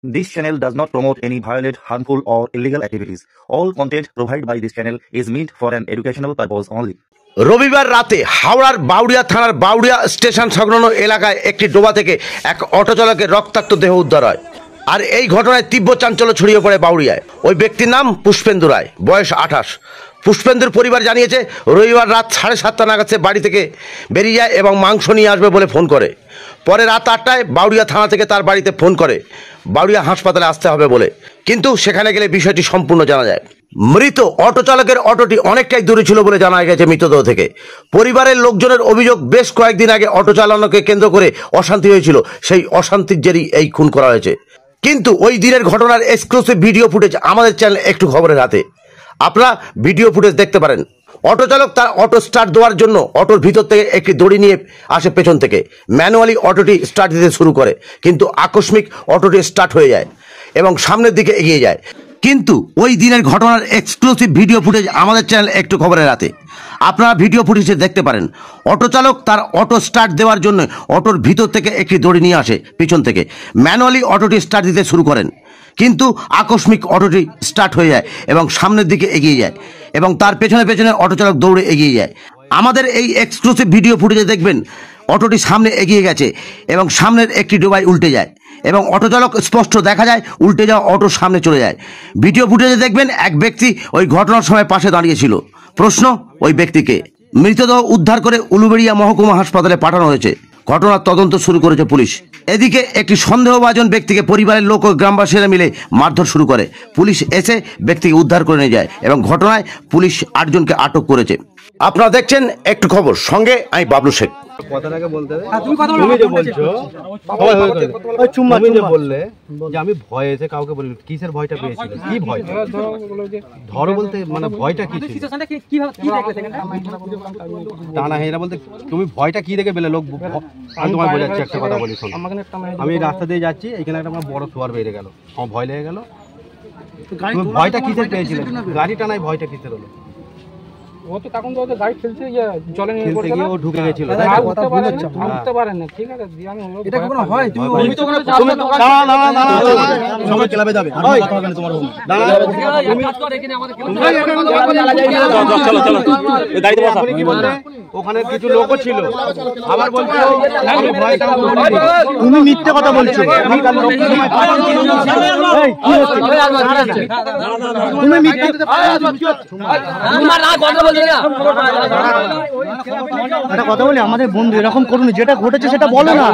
This channel does not promote any violent, harmful, or illegal activities. All content provided by this channel is meant for an educational purpose only. রবিবার রাতে হাওড়ার বাউড়িয়া থানার Bauria station সংলগ্ন এলাকায় একটি ডোবা থেকে এক অটো চালকের রক্তাক্ত দেহ উদ্ধার হয়। আর এই ঘটনায় তীব্র চাঞ্চল্য ছড়িয়ে পড়ে বাউড়িয়ায়। ওই ব্যক্তির নাম পুষ্পেন্দু রায়, বয়স 28। পুষ্পেন্দুর পরিবার জানিয়েছে রবিবার রাত 7:30 নাগাদ সে বাড়ি থেকে বেরিয়ে যায় এবং মাংস নিয়ে আসবে বলে ফোন করে। পরে রাত 8টায় বাউড়িয়া থানা থেকে তার বাড়িতে ফোন করে বাউড়িয়া হাসপাতালে আসতে হবে বলে, কিন্তু সেখানে গেলে বিষয়টি সম্পূর্ণ জানা যায়। মৃত অটো চালকের অটোটি অনেকটাই দূরে ছিল বলে জানা গেছে মৃতদেহ থেকে। পরিবারের লোকজনের অভিযোগ, বেশ কয়েকদিন আগে অটো চালানোকে কেন্দ্র করে অশান্তি হয়েছিল, সেই অশান্তির জেরেই এই খুন করা হয়েছে। কিন্তু ওই দিনের ঘটনার এক্সক্লুসিভ ভিডিও ফুটেজ আমাদের চ্যানেল একটু খবরের হাতে, আপনারা ভিডিও ফুটেজ দেখতে পারেন। অটো চালক তার অটো স্টার্ট দেওয়ার জন্য অটোর ভিতর থেকে একটি দড়ি নিয়ে আসে পেছন থেকে, ম্যানুয়ালি অটোটি স্টার্ট দিতে শুরু করে, কিন্তু আকস্মিক অটোটি স্টার্ট হয়ে যায় এবং সামনের দিকে এগিয়ে যায়। কিন্তু ওই দিনের ঘটনার এক্সক্লুসিভ ভিডিও ফুটেজ আমাদের চ্যানেল একটু খবরের হাতে, আপনারা ভিডিও ফুটেজে দেখতে পারেন। অটো চালক তার অটো স্টার্ট দেওয়ার জন্য অটোর ভিতর থেকে একটি দড়ি নিয়ে আসে পিছন থেকে, ম্যানুয়ালি অটোটি স্টার্ট দিতে শুরু করেন, কিন্তু আকস্মিক অটোটি স্টার্ট হয়ে যায় এবং সামনের দিকে এগিয়ে যায় এবং তার পেছনে পেছনে অটো চালক দৌড়ে এগিয়ে যায়। আমাদের এই এক্সক্লুসিভ ভিডিও ফুটেজে দেখবেন অটোটি সামনে এগিয়ে গেছে এবং সামনের একটি ডোবায় উল্টে যায় এবং অটো চালক স্পষ্ট দেখা যায় উল্টে যাওয়া অটোর সামনে চলে যায়। ভিডিও ফুটেজে দেখবেন এক ব্যক্তি ওই ঘটনার সময় পাশে দাঁড়িয়েছিল। প্রশ্ন, ওই ব্যক্তিকে? মৃতদেহ উদ্ধার করে উলুবেড়িয়া মহকুমা হাসপাতালে পাঠানো হয়েছে। ঘটনার তদন্ত শুরু করেছে পুলিশ। এদিকে একটি সন্দেহভাজন ব্যক্তিকে পরিবারের লোক ও গ্রামবাসীরা মিলে মারধর শুরু করে। পুলিশ এসে ব্যক্তিকে উদ্ধার করে নিয়ে যায় এবং ঘটনায় পুলিশ 8 জনকে আটক করেছে। আপনারা দেখছেন একটু খবর, সঙ্গে আমি বাবলু শেখ। কথাটাকে বলতে হবে। তুমি যে বলছো তুমি যে বললে যে আমি ভয়েতে কাউকে বলি, কিসের ভয়টা পেয়েছিল? কি ভয়? ধরো বলতে মানে ভয়টা কি ছিল? টানা হেরা বলতে তুমি ভয়টা কি দেখে পেলে? লোক আমি তোমায় বোঝাচ্ছি, একটা কথা বলি শোনো। আমি রাস্তা দিয়ে যাচ্ছি, এখানে একটা আমার বড় শোয়ার বেড়ে গেল, আমার ভয় লেগে গেল। তুমি ভয়টা কিসের পেয়েছিলে? গাড়ি টানায় ভয়টা কিসের হলো? ও তো তখন তো গাড়ি খেলতে জলে নিয়ে খেলতে গিয়ে ও ঢুকে গেছিল, বুঝতে পারেন না। ঠিক আছে, আমি এটা কোনো হয়? তুমি না সবাই ক্লাবে যাবে, তোমার ওখানে কিছু লোকও ছিল। আবার বলছো তুমি মিথ্যে কথা বলছো। তুমি মিথ্যে একটা কথা বলি, আমাদের বন্ধু এরকম করুন, যেটা ঘটেছে সেটা বলো না।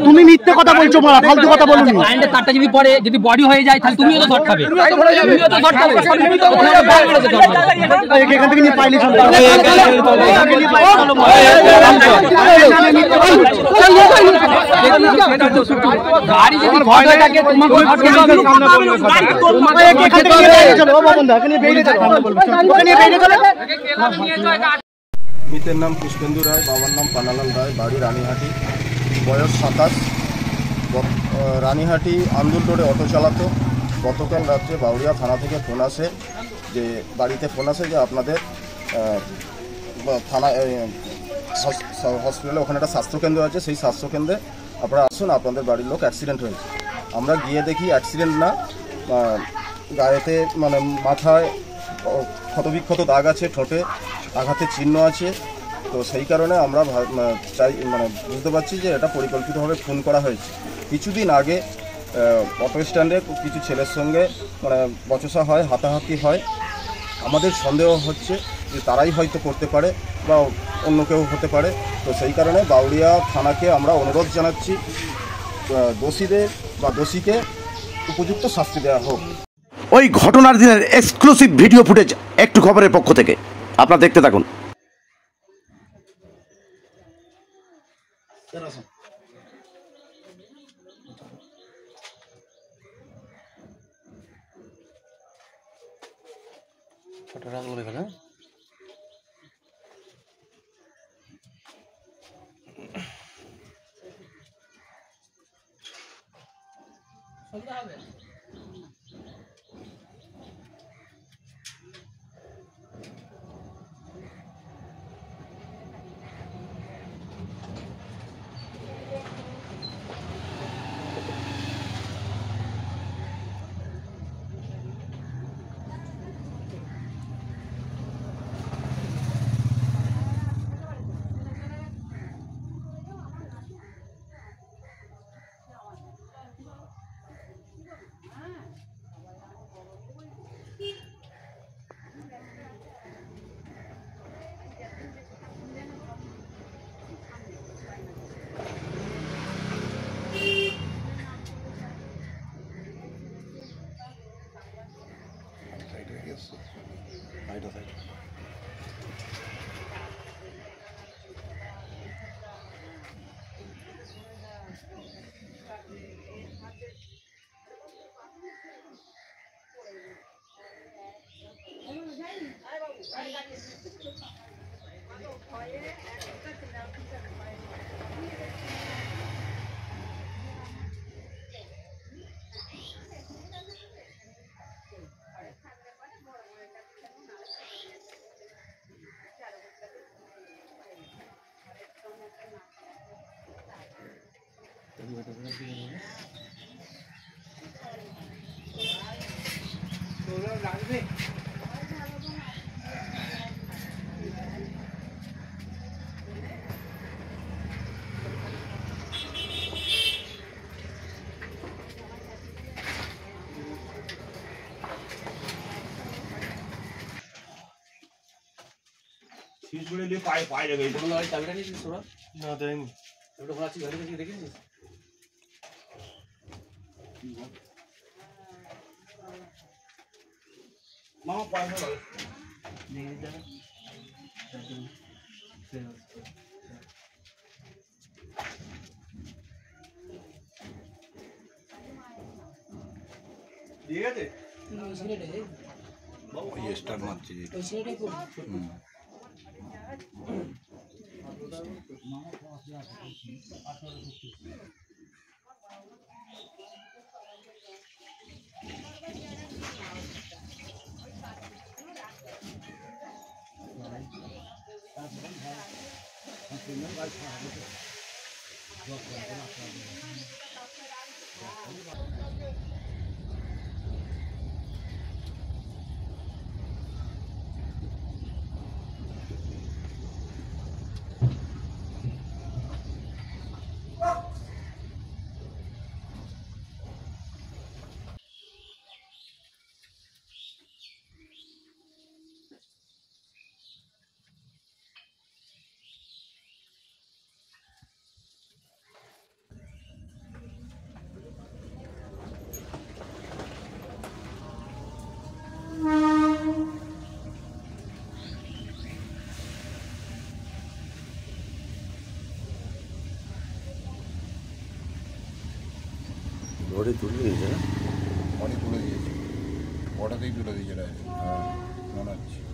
তুমি মিথ্যে কথা বলছো, মারা ফালতু কথা বলছো। কারেন্টের তারটা যদি পড়ে, যদি বডি হয়ে যায়, তাহলে তুমিও তো শর্ট খাবে। এখান থেকে নিয়ে পাইলে গাড়ি যদি ভয় থাকে মৃতের নাম পুষ্পেন্দু রায়, বাবার নাম পানালাল রায়, বাড়ি রানীহাটি, বয়স 27। রানীহাটি আন্দুল রোডে অটো চালাতো। গতকাল রাত্রে বাউড়িয়া থানা থেকে ফোন আসে, যে বাড়িতে ফোন আসে যে আপনাদের থানা হসপিটালে ওখানে একটা স্বাস্থ্যকেন্দ্র আছে, সেই স্বাস্থ্যকেন্দ্রে আপনারা আসুন, আপনাদের বাড়ির লোক অ্যাক্সিডেন্ট হয়েছে। আমরা গিয়ে দেখি অ্যাক্সিডেন্ট না, গায়েতে মানে মাথায় ক্ষতবিক্ষত দাগ আছে, ঠোঁটে আঘাতের চিহ্ন আছে। তো সেই কারণে আমরা বুঝতে পারছি যে এটা পরিকল্পিতভাবে খুন করা হয়েছে। কিছুদিন আগে অটো স্ট্যান্ডে কিছু ছেলের সঙ্গে বচসা হয়, হাতাহাতি হয়। আমাদের সন্দেহ হচ্ছে যে তারাই হয়তো করতে পারে বা অন্য কেউ হতে পারে। তো সেই কারণে বাউড়িয়া থানাকে আমরা অনুরোধ জানাচ্ছি, দোষীদের বা দোষীকে উপযুক্ত শাস্তি দেওয়া হোক। ওই ঘটনার দিনের এক্সক্লুসিভ ভিডিও ফুটেজ একটু খবরের পক্ষ থেকে, আপনারা দেখতে থাকুন। এসছে। ওই স্টার মারছে যেটা। বডি তুলে দিয়েছে না? বডি তুলে দিয়েছে, ওটাতেই তুলে দিয়েছে ডাইরেক্ট। হ্যাঁ মনে হচ্ছে।